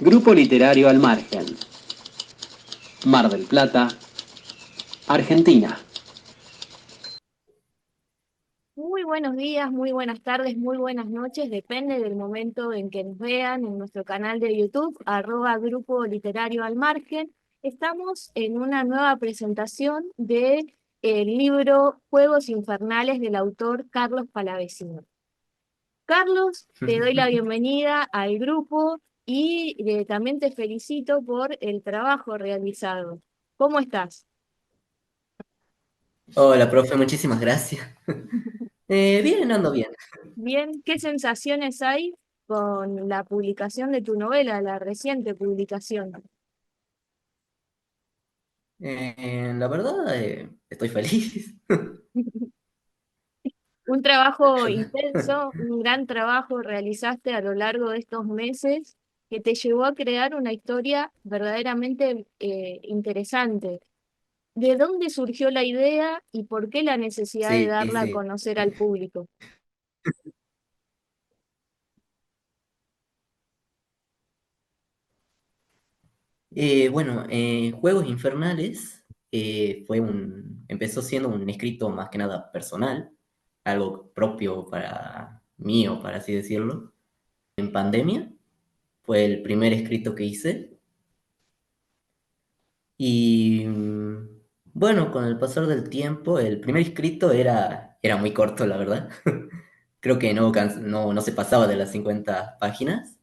Grupo Literario Al Margen, Mar del Plata, Argentina. Muy buenos días, muy buenas tardes, muy buenas noches, depende del momento en que nos vean en nuestro canal de YouTube, @Grupo Literario Al Margen. Estamos en una nueva presentación de el libro Juegos Infernales del autor Carlos Palavecino. Carlos, te doy la bienvenida al grupo y también te felicito por el trabajo realizado. ¿Cómo estás? Hola, profe, muchísimas gracias. Bien, ando bien. Bien, ¿qué sensaciones hay con la publicación de tu novela, la reciente publicación? La verdad, estoy feliz. Un trabajo intenso, un gran trabajo realizaste a lo largo de estos meses que te llevó a crear una historia verdaderamente interesante. ¿De dónde surgió la idea y por qué la necesidad de Sí, darla a sí. conocer al público? Bueno, Juegos Infernales empezó siendo un escrito más que nada personal, algo propio para mí, o para así decirlo. En pandemia fue el primer escrito que hice. Y bueno, con el pasar del tiempo, el primer escrito era muy corto, la verdad. Creo que no se pasaba de las 50 páginas.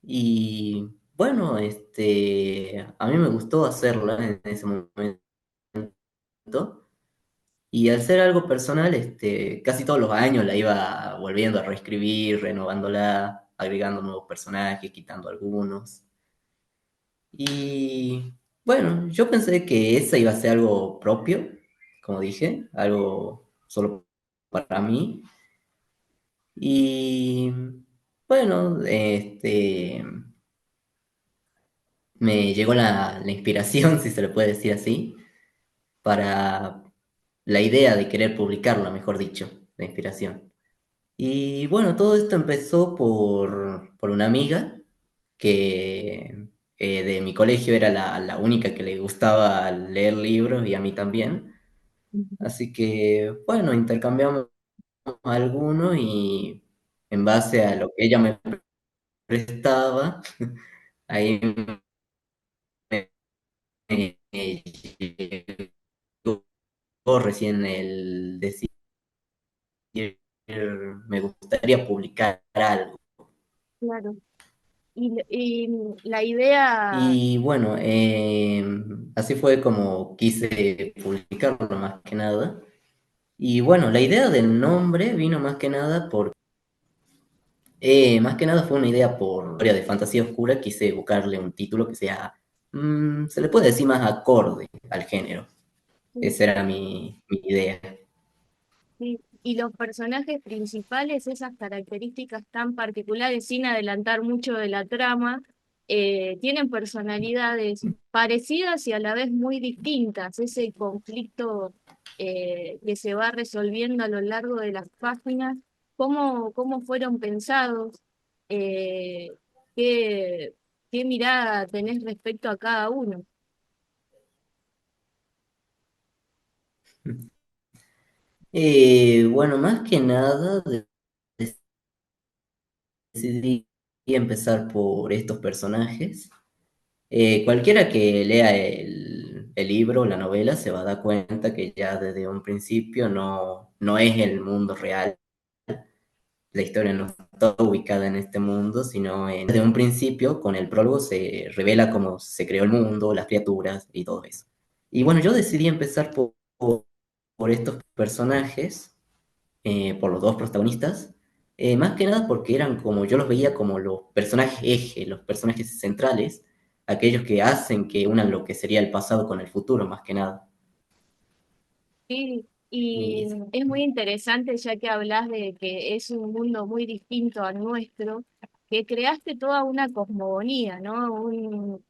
Y bueno, a mí me gustó hacerla en ese momento. Y al ser algo personal, casi todos los años la iba volviendo a reescribir, renovándola, agregando nuevos personajes, quitando algunos. Y bueno, yo pensé que esa iba a ser algo propio, como dije, algo solo para mí. Y bueno, me llegó la inspiración, si se le puede decir así, para la idea de querer publicarla, mejor dicho, la inspiración. Y bueno, todo esto empezó por una amiga que de mi colegio era la única que le gustaba leer libros y a mí también. Así que bueno, intercambiamos algunos y en base a lo que ella me prestaba, ahí me llegó recién el decir, me gustaría publicar algo. Claro. Y la idea, Y bueno, así fue como quise publicarlo más que nada. Y bueno, la idea del nombre vino más que nada fue una idea por historia de fantasía oscura, quise buscarle un título que sea, se le puede decir más acorde al género. sí, Esa era mi idea. sí, y los personajes principales, esas características tan particulares, sin adelantar mucho de la trama, tienen personalidades parecidas y a la vez muy distintas. Ese conflicto que se va resolviendo a lo largo de las páginas, cómo fueron pensados, Eh, qué, qué mirada tenés respecto a cada uno. Bueno, más que nada decidí empezar por estos personajes. Cualquiera que lea el libro, la novela, se va a dar cuenta que ya desde un principio no es el mundo real. La historia no está ubicada en este mundo, sino desde un principio, con el prólogo, se revela cómo se creó el mundo, las criaturas y todo eso. Y bueno, yo decidí empezar por estos personajes, por los dos protagonistas, más que nada porque eran como yo los veía como los personajes eje, los personajes centrales, aquellos que hacen que unan lo que sería el pasado con el futuro, más que nada. Sí, y Y es muy interesante ya que hablas de que es un mundo muy distinto al nuestro, que creaste toda una cosmogonía, ¿no? Un,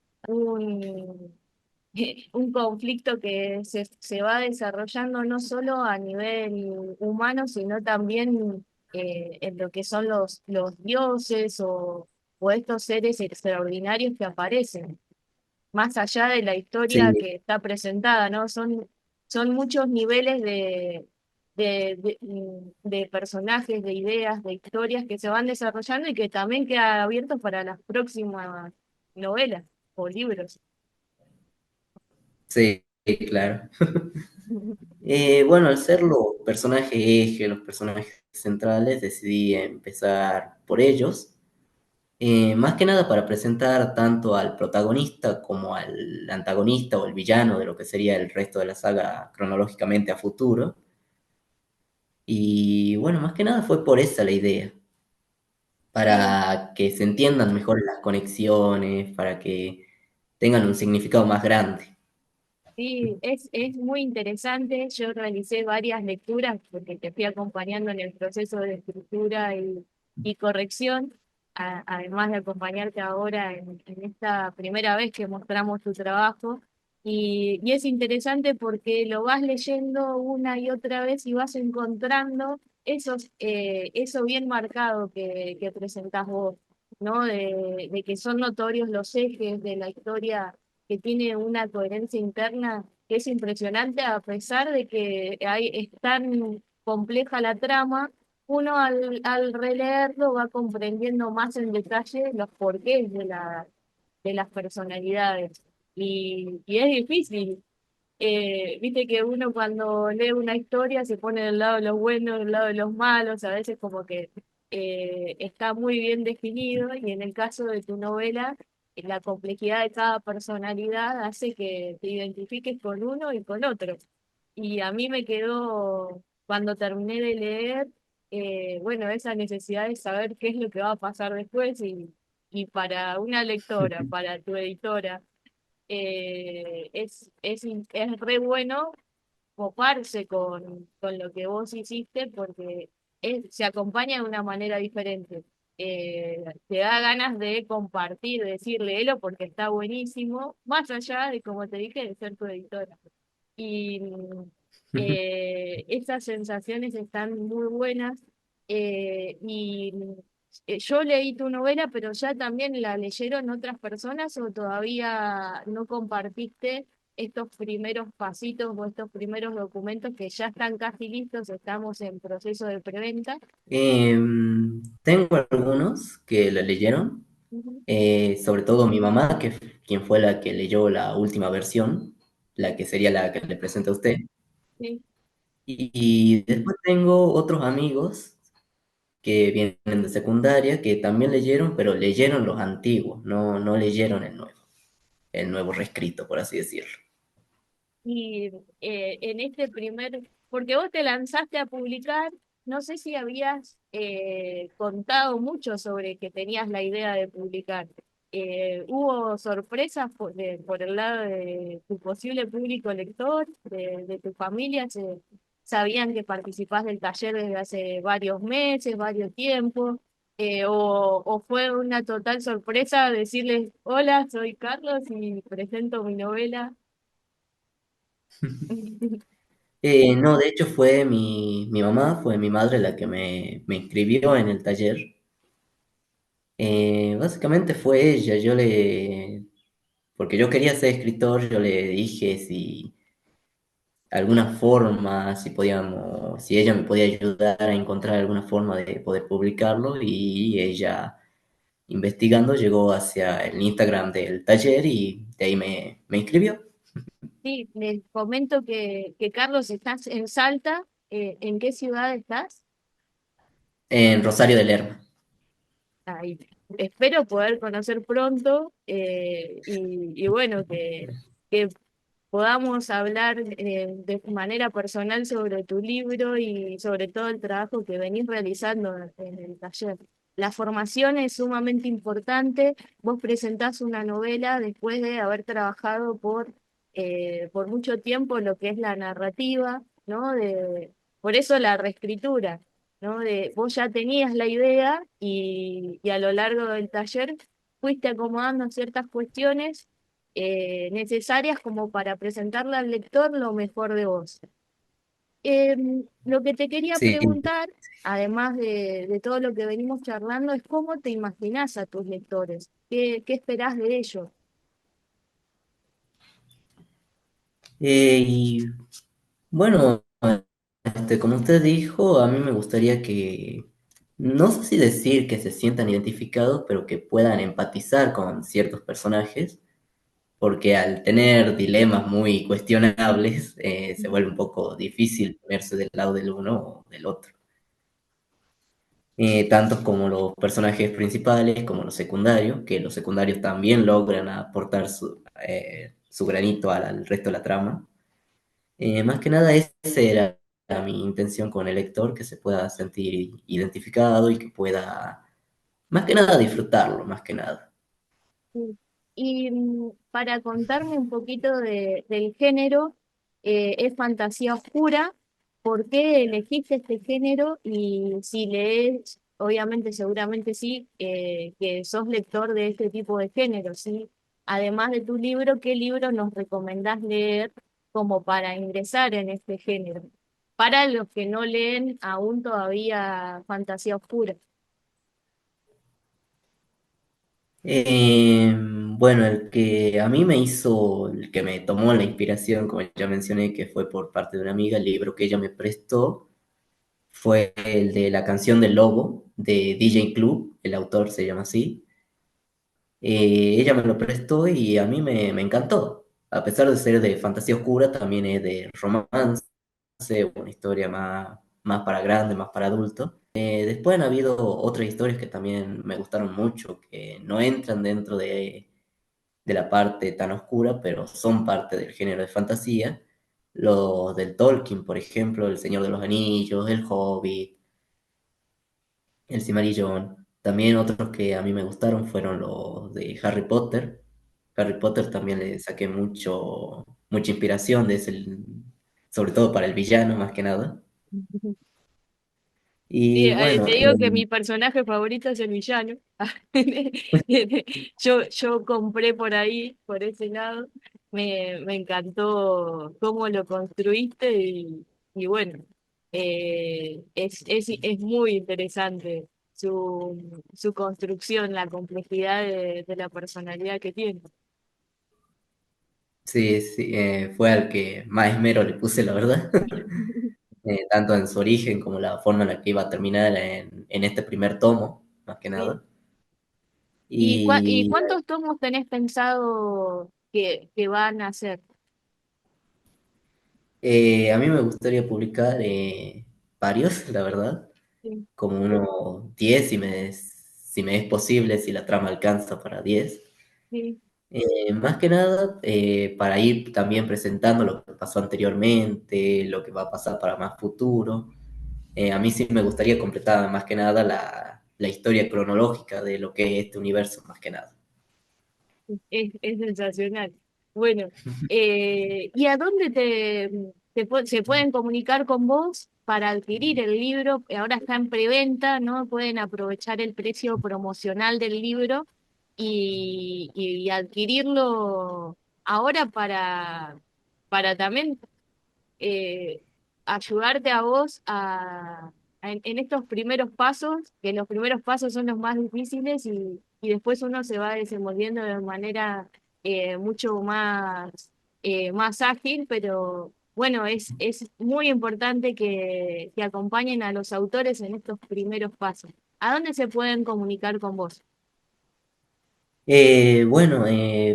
un conflicto que se va desarrollando no solo a nivel humano, sino también en lo que son los dioses o estos seres extraordinarios que aparecen, más allá de la historia Sí, que está presentada, ¿no? Son muchos niveles de personajes, de ideas, de historias que se van desarrollando y que también quedan abiertos para las próximas novelas o libros. sí, claro. Bueno, al ser los personajes eje, los personajes centrales, decidí empezar por ellos. Más que nada para presentar tanto al protagonista como al antagonista o el villano de lo que sería el resto de la saga cronológicamente a futuro. Y bueno, más que nada fue por esa la idea, Sí, para que se entiendan mejor las conexiones, para que tengan un significado más grande. sí, es muy interesante. Yo realicé varias lecturas porque te fui acompañando en el proceso de escritura y corrección, además de acompañarte ahora en esta primera vez que mostramos tu trabajo. Y es interesante porque lo vas leyendo una y otra vez y vas encontrando eso bien marcado que presentás vos, ¿no? De que son notorios los ejes de la historia, que tiene una coherencia interna que es impresionante a pesar de que es tan compleja la trama. Uno al releerlo va comprendiendo más en detalle los porqués de las personalidades. Y es difícil. Viste que uno cuando lee una historia se pone del lado de los buenos, del lado de los malos, a veces como que está muy bien definido y en el caso de tu novela, la complejidad de cada personalidad hace que te identifiques con uno y con otro. Y a mí me quedó, cuando terminé de leer, bueno, esa necesidad de saber qué es lo que va a pasar después y para una lectora, para tu editora es re bueno coparse con lo que vos hiciste porque se acompaña de una manera diferente. Te da ganas de compartir, de decir, léelo porque está buenísimo, más allá de, como te dije, de ser tu editora. Y esas sensaciones están muy buenas. Y yo leí tu novela, pero ya también la leyeron otras personas o todavía no compartiste estos primeros pasitos o estos primeros documentos que ya están casi listos, estamos en proceso de preventa. Tengo algunos que la leyeron, Ujú. sobre todo mi mamá, que quien fue la que leyó la última versión, la que sería la que le presenta a usted. Sí. Y después tengo otros amigos que vienen de secundaria que también leyeron, pero leyeron los antiguos, no leyeron el nuevo reescrito, por así decirlo. Y en este porque vos te lanzaste a publicar, no sé si habías contado mucho sobre que tenías la idea de publicar. ¿Hubo sorpresas por el lado de tu posible público lector, de tu familia? ¿Sabían que participás del taller desde hace varios meses, varios tiempos? ¿O fue una total sorpresa decirles, hola, soy Carlos y presento mi novela? No, de hecho fue mi mamá, fue mi madre la que me inscribió en el taller. Básicamente fue ella, porque yo quería ser escritor, yo le dije si alguna forma, si ella me podía ayudar a encontrar alguna forma de poder publicarlo y ella investigando llegó hacia el Instagram del taller y de ahí me inscribió Sí, les comento que Carlos, estás en Salta. ¿En qué ciudad estás? en Rosario de Lerma. Ahí. Espero poder conocer pronto y bueno, que podamos hablar de manera personal sobre tu libro y sobre todo el trabajo que venís realizando en el taller. La formación es sumamente importante. Vos presentás una novela después de haber trabajado por mucho tiempo lo que es la narrativa, ¿no? Por eso la reescritura, ¿no? Vos ya tenías la idea y a lo largo del taller fuiste acomodando ciertas cuestiones necesarias como para presentarle al lector lo mejor de vos. Lo que te quería Sí. preguntar, además de todo lo que venimos charlando, es cómo te imaginás a tus lectores, qué esperás de ellos. Y bueno, como usted dijo, a mí me gustaría que, no sé si decir que se sientan identificados, pero que puedan empatizar con ciertos personajes, porque al tener dilemas muy cuestionables, se vuelve un poco difícil ponerse del lado del uno o del otro. Tantos como los personajes principales como los secundarios, que los secundarios también logran aportar su granito al resto de la trama. Más que nada, esa era mi intención con el lector, que se pueda sentir identificado y que pueda, más que nada, disfrutarlo, más que nada. Sí. Y para contarme un poquito del género, es fantasía oscura. ¿Por qué elegiste este género? Y si lees, obviamente, seguramente sí, que sos lector de este tipo de género, ¿sí? Además de tu libro, ¿qué libro nos recomendás leer como para ingresar en este género? Para los que no leen aún todavía fantasía oscura. Bueno, el que a mí me hizo, el que me tomó la inspiración, como ya mencioné, que fue por parte de una amiga, el libro que ella me prestó, fue el de La canción del lobo, de DJ Club, el autor se llama así. Ella me lo prestó y a mí me encantó. A pesar de ser de fantasía oscura, también es de romance, una historia más para grande, más para adultos. Después han habido otras historias que también me gustaron mucho, que no entran dentro de la parte tan oscura, pero son parte del género de fantasía. Los del Tolkien, por ejemplo, El Señor de los Anillos, El Hobbit, El Silmarillion. También otros que a mí me gustaron fueron los de Harry Potter. Harry Potter también le saqué mucha inspiración de ese, sobre todo para el villano, más que nada. Sí, Y bueno, te digo que mi personaje favorito es el villano. Yo compré por ahí, por ese lado. Me encantó cómo lo construiste y bueno, es muy interesante su construcción, la complejidad de la personalidad que tiene. sí, sí, fue al que más esmero le puse, la verdad. Tanto en su origen como la forma en la que iba a terminar en este primer tomo, más que Sí. nada. Y Y cuántos tomos tenés pensado que van a hacer? a mí me gustaría publicar varios, la verdad, Sí, como unos 10 si me es posible, si la trama alcanza para 10. sí. Más que nada, para ir también presentando lo que pasó anteriormente, lo que va a pasar para más futuro. A mí sí me gustaría completar más que nada la historia cronológica de lo que es este universo, más que nada. Es sensacional. Bueno, ¿y a dónde se pueden comunicar con vos para adquirir el libro? Ahora está en preventa, ¿no? Pueden aprovechar el precio promocional del libro y adquirirlo ahora para también eh, ayudarte a vos en estos primeros pasos, que los primeros pasos son los más difíciles y después uno se va desenvolviendo de manera mucho más ágil, pero bueno, es muy importante que acompañen a los autores en estos primeros pasos. ¿A dónde se pueden comunicar con vos? Bueno,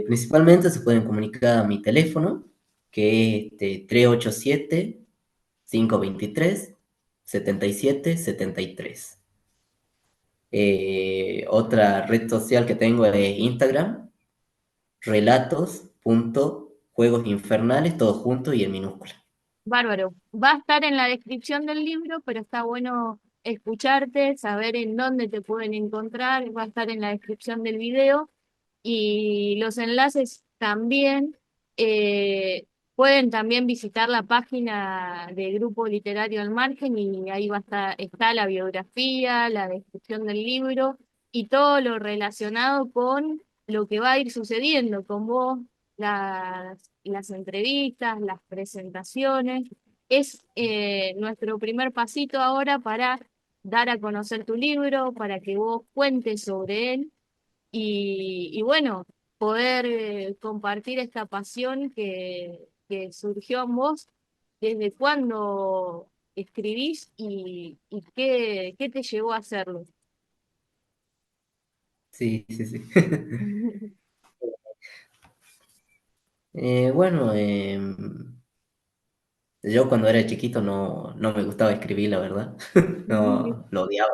principalmente se pueden comunicar a mi teléfono, que es 387-523-7773. Otra red social que tengo es Instagram, relatos.juegosinfernales, todo junto y en minúscula. Bárbaro. Va a estar en la descripción del libro, pero está bueno escucharte, saber en dónde te pueden encontrar. Va a estar en la descripción del video y los enlaces también. Pueden también visitar la página del Grupo Literario al Margen y ahí está la biografía, la descripción del libro y todo lo relacionado con lo que va a ir sucediendo con vos, las entrevistas, las presentaciones. es nuestro primer pasito ahora para dar a conocer tu libro, para que vos cuentes sobre él y bueno, poder compartir esta pasión que surgió en vos, desde cuándo escribís y qué te llevó a hacerlo. Sí, sí, sí. Bueno, yo cuando era chiquito no me gustaba escribir, la verdad. No, lo odiaba.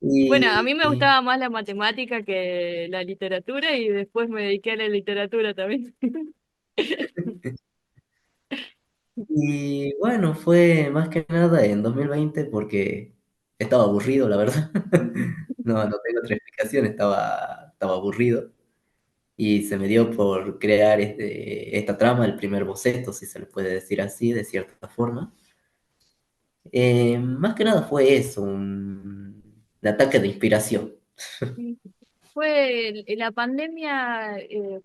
Bueno, a mí me Y, gustaba más la matemática que la literatura y después me dediqué a la literatura también. y bueno, fue más que nada en 2020 porque estaba aburrido, la verdad. No tengo otra explicación, estaba aburrido. Y se me dio por crear esta trama, el primer boceto, si se le puede decir así, de cierta forma. Más que nada fue eso, un ataque de inspiración. Sí. La pandemia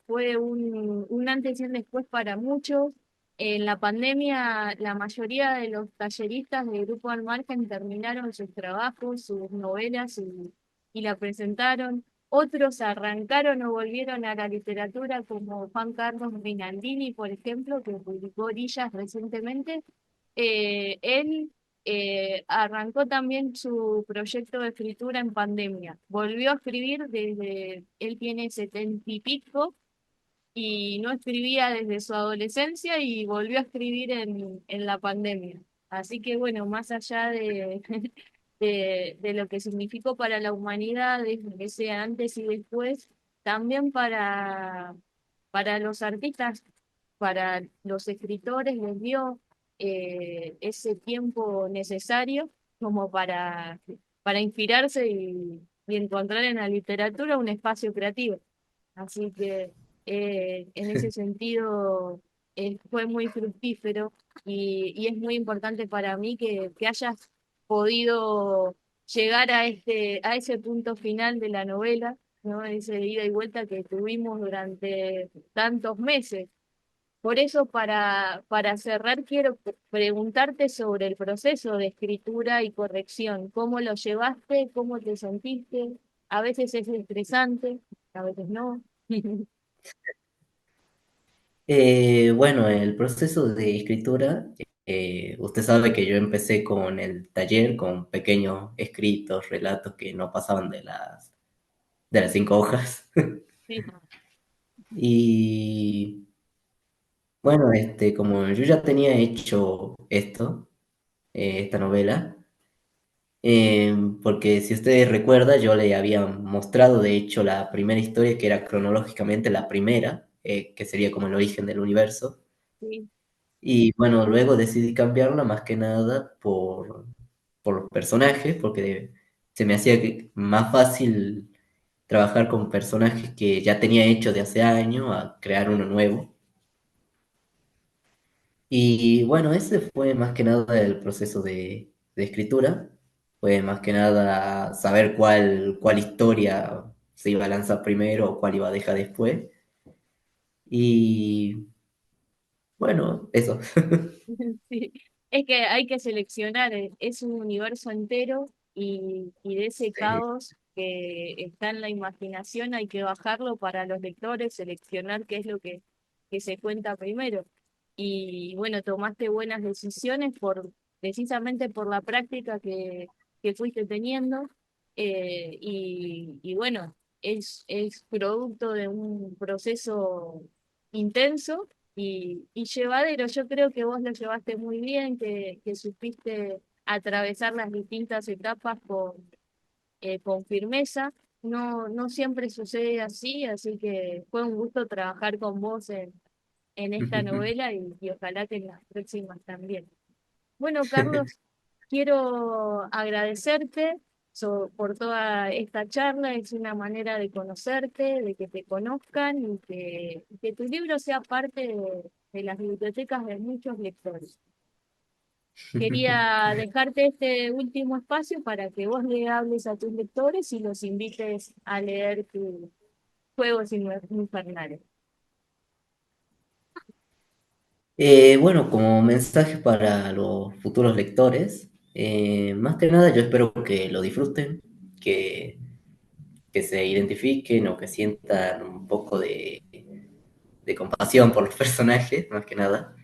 fue un antes y un después para muchos. En la pandemia, la mayoría de los talleristas del Grupo Al Margen terminaron sus trabajos, sus novelas y la presentaron. Otros arrancaron o volvieron a la literatura, como Juan Carlos Rinaldini, por ejemplo, que publicó Orillas recientemente. Él arrancó también su proyecto de escritura en pandemia. Volvió a escribir él tiene 70 y pico y no escribía desde su adolescencia y volvió a escribir en la pandemia. Así que bueno, más allá de lo que significó para la humanidad, de ese antes y después, también para los artistas, para los escritores les dio ese tiempo necesario como para inspirarse y encontrar en la literatura un espacio creativo. Así que en ese sentido fue muy fructífero y es muy importante para mí que hayas podido llegar a ese punto final de la novela, ¿no? Ese ida y vuelta que tuvimos durante tantos meses. Por eso, para cerrar, quiero preguntarte sobre el proceso de escritura y corrección. ¿Cómo lo llevaste? ¿Cómo te sentiste? A veces es estresante, a veces no. Bueno, el proceso de escritura, usted sabe que yo empecé con el taller, con pequeños escritos, relatos que no pasaban de las 5 hojas. Sí. Y bueno, como yo ya tenía hecho esta novela, porque si ustedes recuerdan, yo le había mostrado, de hecho, la primera historia, que era cronológicamente la primera, que sería como el origen del universo. Sí. Y bueno, luego decidí cambiarla más que nada por los personajes, porque se me hacía más fácil trabajar con personajes que ya tenía hecho de hace años a crear uno nuevo. Y bueno, ese fue más que nada el proceso de escritura. Fue más que nada saber cuál historia se iba a lanzar primero o cuál iba a dejar después. Y bueno, eso. Sí. Es que hay que seleccionar, es un universo entero y de ese Sí. caos que está en la imaginación hay que bajarlo para los lectores, seleccionar qué es lo que se cuenta primero. Y bueno, tomaste buenas decisiones precisamente por la práctica que fuiste teniendo y bueno, es producto de un proceso intenso y llevadero. Yo creo que vos lo llevaste muy bien, que supiste atravesar las distintas etapas con firmeza. No siempre sucede así, así que fue un gusto trabajar con vos en esta novela y ojalá que en las próximas también. Bueno, Carlos, quiero agradecerte por toda esta charla. Es una manera de conocerte, de que te conozcan y que tu libro sea parte de las bibliotecas de muchos lectores. Quería dejarte este último espacio para que vos le hables a tus lectores y los invites a leer tus Juegos Infernales. Bueno, como mensaje para los futuros lectores, más que nada yo espero que lo disfruten, que, que se identifiquen o que sientan un poco de compasión por los personajes, más que nada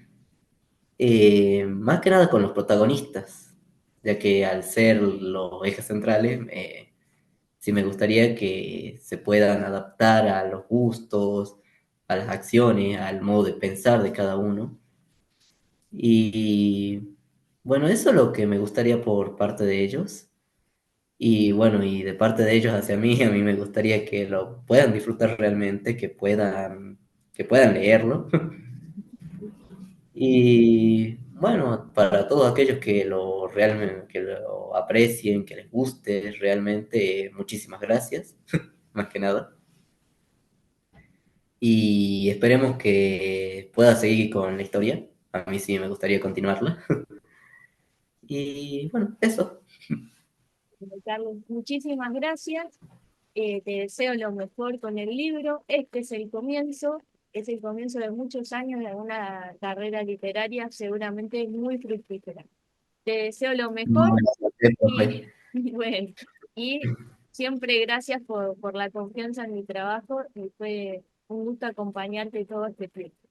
con los protagonistas, ya que al ser los ejes centrales, sí me gustaría que se puedan adaptar a los gustos, a las acciones, al modo de pensar de cada uno. Y bueno, eso es lo que me gustaría por parte de ellos. Y bueno, y de parte de ellos hacia mí, a mí me gustaría que lo puedan disfrutar realmente, que puedan leerlo. Y bueno, para todos aquellos que lo realmente, que lo aprecien, que les guste, realmente muchísimas gracias, más que nada. Y esperemos que pueda seguir con la historia. A mí sí me gustaría continuarla. Y bueno, eso. Carlos, muchísimas gracias. Te deseo lo mejor con el libro. Este es el comienzo de muchos años de una carrera literaria seguramente muy fructífera. Te deseo lo No, mejor gracias, y profe. bueno, y siempre gracias por la confianza en mi trabajo y fue un gusto acompañarte todo este tiempo.